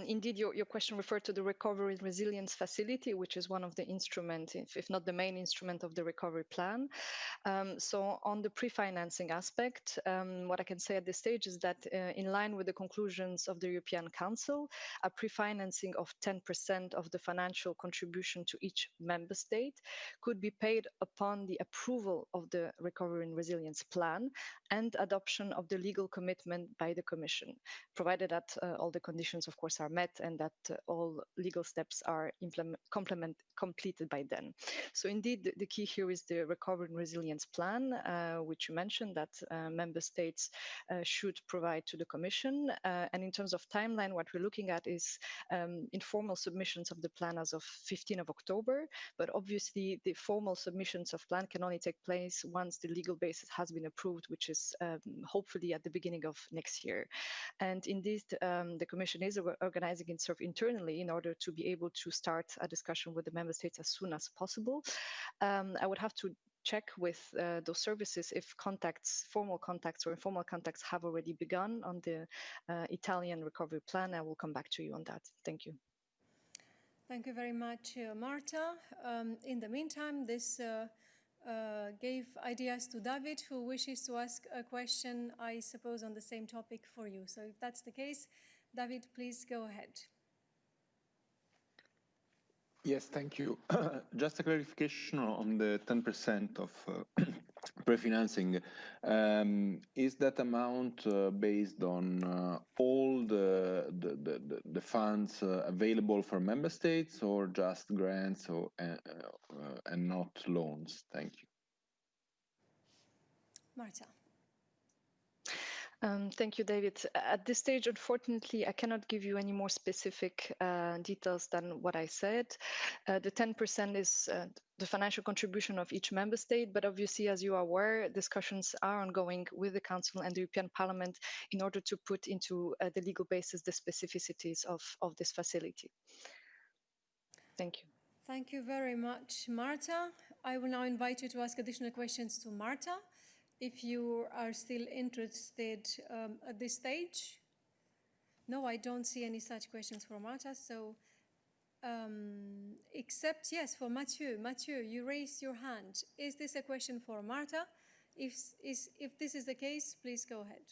Indeed, your question referred to the Recovery and Resilience Facility, which is one of the instruments, if not the main instrument of the recovery plan. So on the pre-financing aspect, what I can say at this stage is that in line with the conclusions of the European Council, a pre-financing of 10% of the financial contribution to each member state could be paid upon the approval of the Recovery and Resilience Plan and adoption of the legal commitment by the Commission, provided that all the conditions, of course, are met and that all legal steps are completed by then. So indeed, the key here is the Recovery and Resilience Plan, which you mentioned that member states should provide to the Commission. And in terms of timeline, what we're looking at is informal submissions of the plan as of 15th of October. But obviously, the formal submissions of plan can only take place once the legal basis has been approved, which is hopefully at the beginning of next year. And indeed, the Commission is organizing itself internally in order to be able to start a discussion with the member states as soon as possible. I would have to check with those services if formal contacts or informal contacts have already begun on the Italian recovery plan. I will come back to you on that. Thank you. Thank you very much, Marta. In the meantime, this gave ideas to David, who wishes to ask a question, I suppose, on the same topic for you. So if that's the case, David, please go ahead. Yes, thank you. Just a clarification on the 10% of pre-financing. Is that amount based on all the funds available for member states, or just grants and not loans? Thank you. Marta. Thank you, David. At this stage, unfortunately, I cannot give you any more specific details than what I said. The 10% is the financial contribution of each member state, but obviously, as you are aware, discussions are ongoing with the Council and the European Parliament in order to put into the legal basis the specificities of this facility. Thank you. Thank you very much, Marta. I will now invite you to ask additional questions to Marta, if you are still interested at this stage. No, I don't see any such questions for Marta, so except, yes, for Mathieu. Mathieu, you raised your hand. Is this a question for Marta? If this is the case, please go ahead.